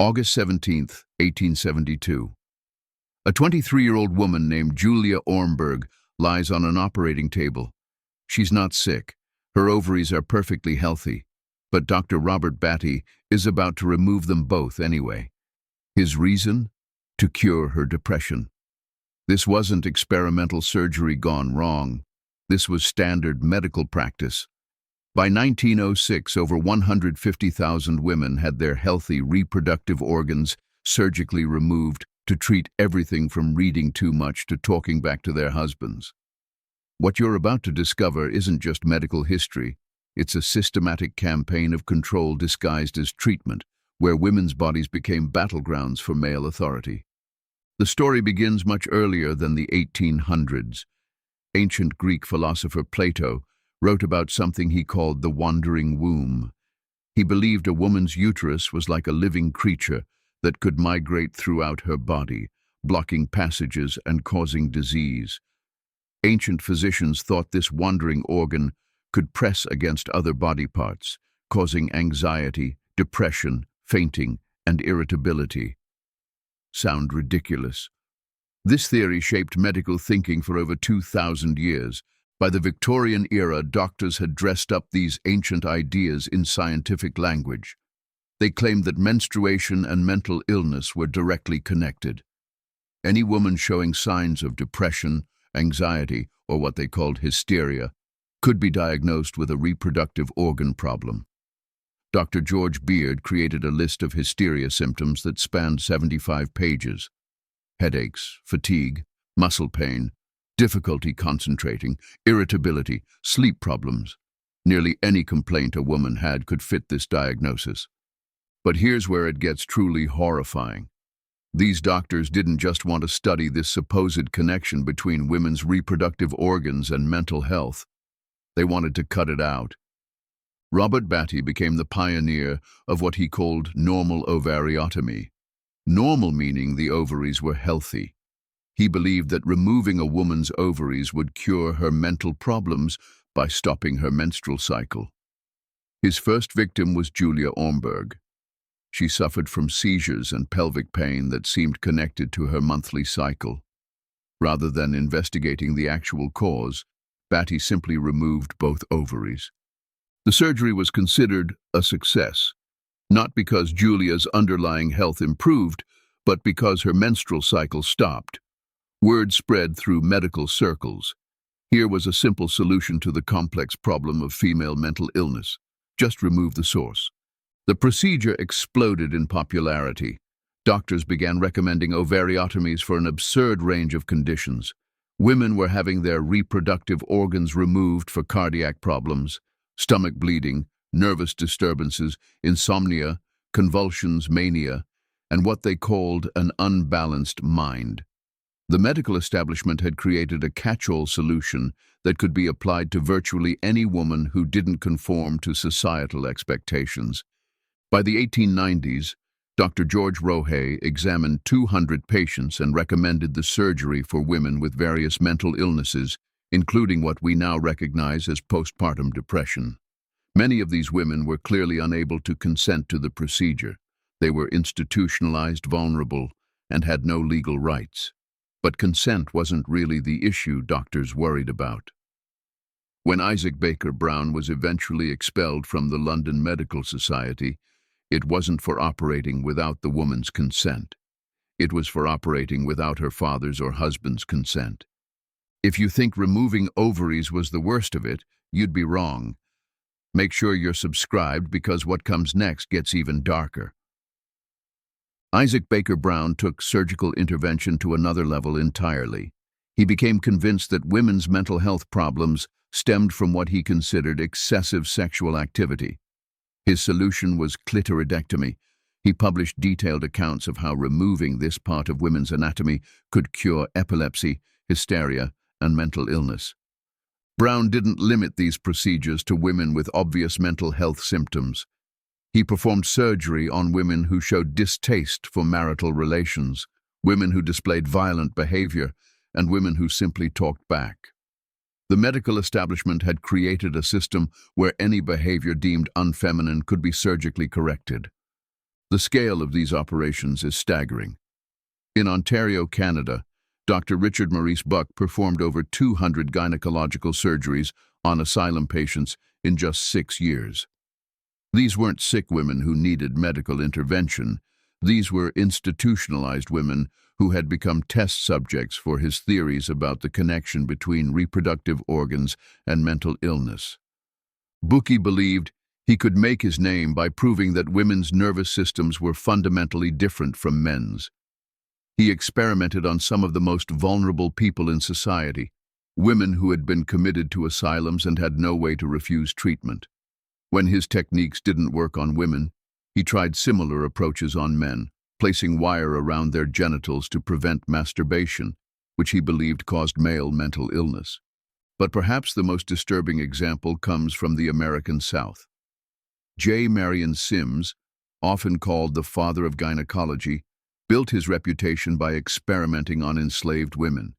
August 17, 1872. A 23-year-old woman named Julia Ormberg lies on an operating table. She's not sick. Her ovaries are perfectly healthy. But Dr. Robert Battey is about to remove them both anyway. His reason? To cure her depression. This wasn't experimental surgery gone wrong. This was standard medical practice. By 1906, over 150,000 women had their healthy reproductive organs surgically removed to treat everything from reading too much to talking back to their husbands. What you're about to discover isn't just medical history. It's a systematic campaign of control disguised as treatment, where women's bodies became battlegrounds for male authority. The story begins much earlier than the 1800s. Ancient Greek philosopher Plato wrote about something he called the wandering womb. He believed a woman's uterus was like a living creature that could migrate throughout her body, blocking passages and causing disease. Ancient physicians thought this wandering organ could press against other body parts, causing anxiety, depression, fainting, and irritability. Sound ridiculous? This theory shaped medical thinking for over 2,000 years. By the Victorian era, doctors had dressed up these ancient ideas in scientific language. They claimed that menstruation and mental illness were directly connected. Any woman showing signs of depression, anxiety, or what they called hysteria, could be diagnosed with a reproductive organ problem. Dr. George Beard created a list of hysteria symptoms that spanned 75 pages. Headaches, fatigue, muscle pain, difficulty concentrating, irritability, sleep problems. Nearly any complaint a woman had could fit this diagnosis. But here's where it gets truly horrifying. These doctors didn't just want to study this supposed connection between women's reproductive organs and mental health. They wanted to cut it out. Robert Battey became the pioneer of what he called normal ovariotomy. Normal meaning the ovaries were healthy. He believed that removing a woman's ovaries would cure her mental problems by stopping her menstrual cycle. His first victim was Julia Ormberg. She suffered from seizures and pelvic pain that seemed connected to her monthly cycle. Rather than investigating the actual cause, Battey simply removed both ovaries. The surgery was considered a success, not because Julia's underlying health improved, but because her menstrual cycle stopped. Word spread through medical circles. Here was a simple solution to the complex problem of female mental illness. Just remove the source. The procedure exploded in popularity. Doctors began recommending ovariotomies for an absurd range of conditions. Women were having their reproductive organs removed for cardiac problems, stomach bleeding, nervous disturbances, insomnia, convulsions, mania, and what they called an unbalanced mind. The medical establishment had created a catch-all solution that could be applied to virtually any woman who didn't conform to societal expectations. By the 1890s, Dr. George Rohay examined 200 patients and recommended the surgery for women with various mental illnesses, including what we now recognize as postpartum depression. Many of these women were clearly unable to consent to the procedure. They were institutionalized, vulnerable, and had no legal rights. But consent wasn't really the issue doctors worried about. When Isaac Baker Brown was eventually expelled from the London Medical Society, it wasn't for operating without the woman's consent. It was for operating without her father's or husband's consent. If you think removing ovaries was the worst of it, you'd be wrong. Make sure you're subscribed because what comes next gets even darker. Isaac Baker Brown took surgical intervention to another level entirely. He became convinced that women's mental health problems stemmed from what he considered excessive sexual activity. His solution was clitoridectomy. He published detailed accounts of how removing this part of women's anatomy could cure epilepsy, hysteria, and mental illness. Brown didn't limit these procedures to women with obvious mental health symptoms. He performed surgery on women who showed distaste for marital relations, women who displayed violent behavior, and women who simply talked back. The medical establishment had created a system where any behavior deemed unfeminine could be surgically corrected. The scale of these operations is staggering. In Ontario, Canada, Dr. Richard Maurice Buck performed over 200 gynecological surgeries on asylum patients in just 6 years. These weren't sick women who needed medical intervention. These were institutionalized women who had become test subjects for his theories about the connection between reproductive organs and mental illness. Bucky believed he could make his name by proving that women's nervous systems were fundamentally different from men's. He experimented on some of the most vulnerable people in society, women who had been committed to asylums and had no way to refuse treatment. When his techniques didn't work on women, he tried similar approaches on men, placing wire around their genitals to prevent masturbation, which he believed caused male mental illness. But perhaps the most disturbing example comes from the American South. J. Marion Sims, often called the father of gynecology, built his reputation by experimenting on enslaved women.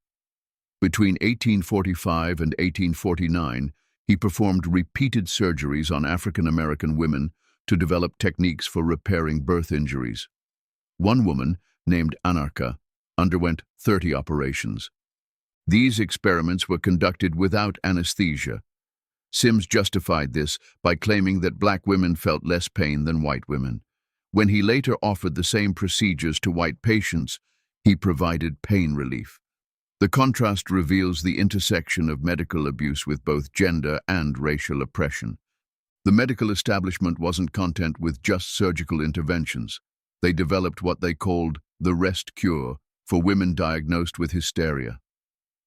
Between 1845 and 1849, he performed repeated surgeries on African American women to develop techniques for repairing birth injuries. One woman, named Anarcha, underwent 30 operations. These experiments were conducted without anesthesia. Sims justified this by claiming that black women felt less pain than white women. When he later offered the same procedures to white patients, he provided pain relief. The contrast reveals the intersection of medical abuse with both gender and racial oppression. The medical establishment wasn't content with just surgical interventions. They developed what they called the rest cure for women diagnosed with hysteria.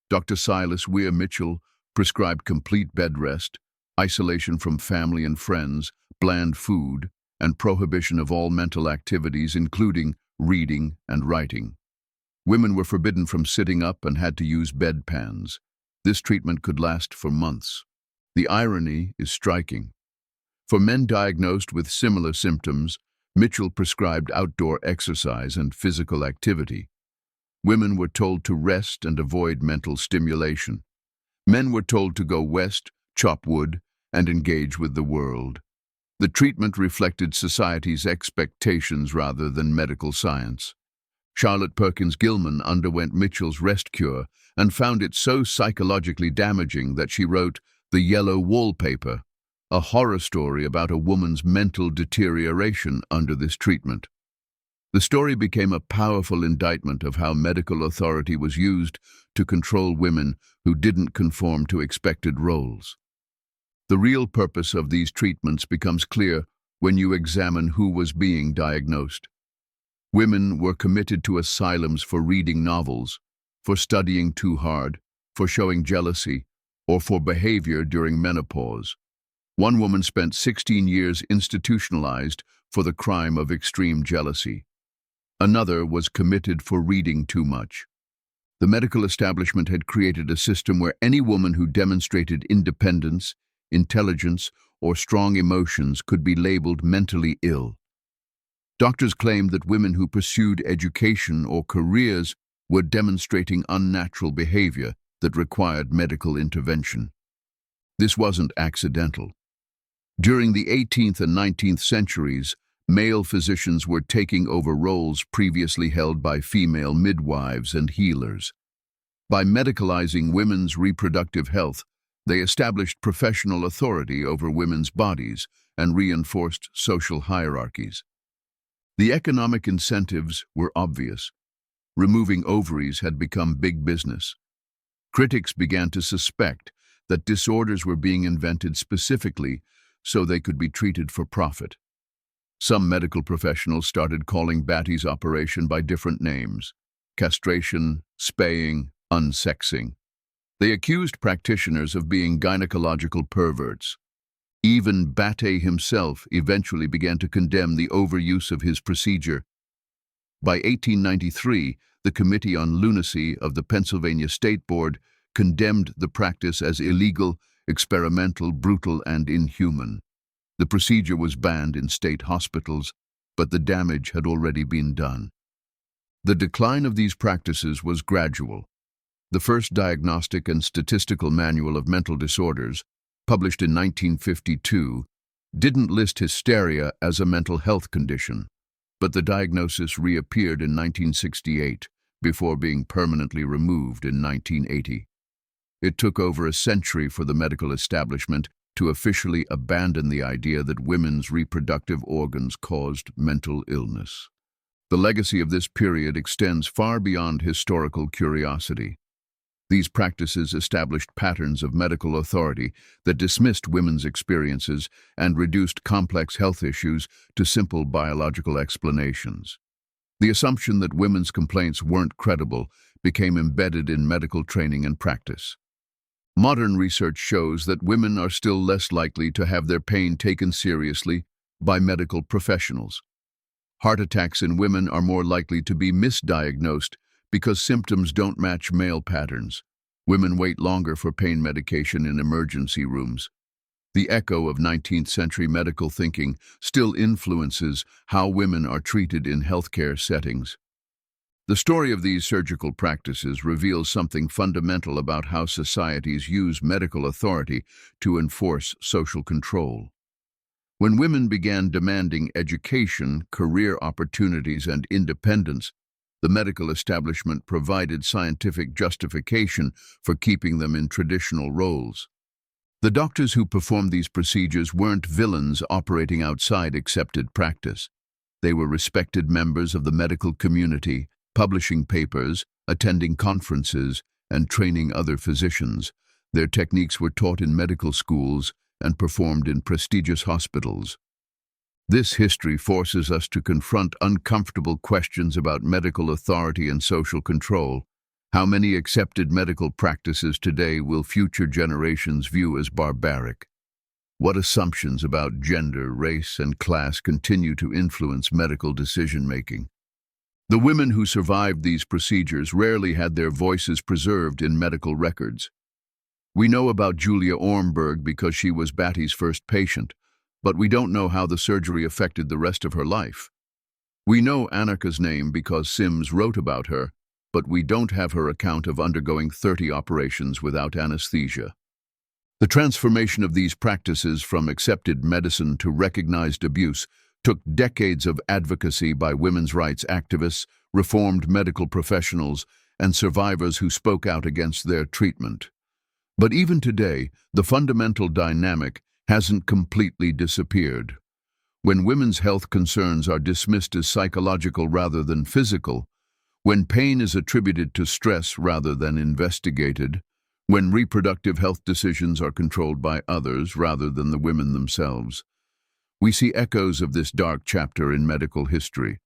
Dr. Silas Weir Mitchell prescribed complete bed rest, isolation from family and friends, bland food, and prohibition of all mental activities, including reading and writing. Women were forbidden from sitting up and had to use bedpans. This treatment could last for months. The irony is striking. For men diagnosed with similar symptoms, Mitchell prescribed outdoor exercise and physical activity. Women were told to rest and avoid mental stimulation. Men were told to go west, chop wood, and engage with the world. The treatment reflected society's expectations rather than medical science. Charlotte Perkins Gilman underwent Mitchell's rest cure and found it so psychologically damaging that she wrote The Yellow Wallpaper, a horror story about a woman's mental deterioration under this treatment. The story became a powerful indictment of how medical authority was used to control women who didn't conform to expected roles. The real purpose of these treatments becomes clear when you examine who was being diagnosed. Women were committed to asylums for reading novels, for studying too hard, for showing jealousy, or for behavior during menopause. One woman spent 16 years institutionalized for the crime of extreme jealousy. Another was committed for reading too much. The medical establishment had created a system where any woman who demonstrated independence, intelligence, or strong emotions could be labeled mentally ill. Doctors claimed that women who pursued education or careers were demonstrating unnatural behavior that required medical intervention. This wasn't accidental. During the 18th and 19th centuries, male physicians were taking over roles previously held by female midwives and healers. By medicalizing women's reproductive health, they established professional authority over women's bodies and reinforced social hierarchies. The economic incentives were obvious. Removing ovaries had become big business. Critics began to suspect that disorders were being invented specifically so they could be treated for profit. Some medical professionals started calling Battey's operation by different names: castration, spaying, unsexing. They accused practitioners of being gynecological perverts. Even Battey himself eventually began to condemn the overuse of his procedure. By 1893, the Committee on Lunacy of the Pennsylvania State Board condemned the practice as illegal, experimental, brutal, and inhuman. The procedure was banned in state hospitals, but the damage had already been done. The decline of these practices was gradual. The first Diagnostic and Statistical Manual of Mental Disorders, published in 1952, didn't list hysteria as a mental health condition. but the diagnosis reappeared in 1968 before being permanently removed in 1980. It took over a century for the medical establishment to officially abandon the idea that women's reproductive organs caused mental illness. The legacy of this period extends far beyond historical curiosity. These practices established patterns of medical authority that dismissed women's experiences and reduced complex health issues to simple biological explanations. The assumption that women's complaints weren't credible became embedded in medical training and practice. Modern research shows that women are still less likely to have their pain taken seriously by medical professionals. Heart attacks in women are more likely to be misdiagnosed because symptoms don't match male patterns. Women wait longer for pain medication in emergency rooms. The echo of 19th century medical thinking still influences how women are treated in healthcare settings. The story of these surgical practices reveals something fundamental about how societies use medical authority to enforce social control. When women began demanding education, career opportunities, and independence, the medical establishment provided scientific justification for keeping them in traditional roles. The doctors who performed these procedures weren't villains operating outside accepted practice. They were respected members of the medical community, publishing papers, attending conferences, and training other physicians. Their techniques were taught in medical schools and performed in prestigious hospitals. This history forces us to confront uncomfortable questions about medical authority and social control. How many accepted medical practices today will future generations view as barbaric? What assumptions about gender, race, and class continue to influence medical decision-making? The women who survived these procedures rarely had their voices preserved in medical records. We know about Julia Ormberg because she was Battey's first patient, but we don't know how the surgery affected the rest of her life. We know Annika's name because Sims wrote about her, but we don't have her account of undergoing 30 operations without anesthesia. The transformation of these practices from accepted medicine to recognized abuse took decades of advocacy by women's rights activists, reformed medical professionals, and survivors who spoke out against their treatment. But even today, the fundamental dynamic hasn't completely disappeared. When women's health concerns are dismissed as psychological rather than physical, when pain is attributed to stress rather than investigated, when reproductive health decisions are controlled by others rather than the women themselves, we see echoes of this dark chapter in medical history.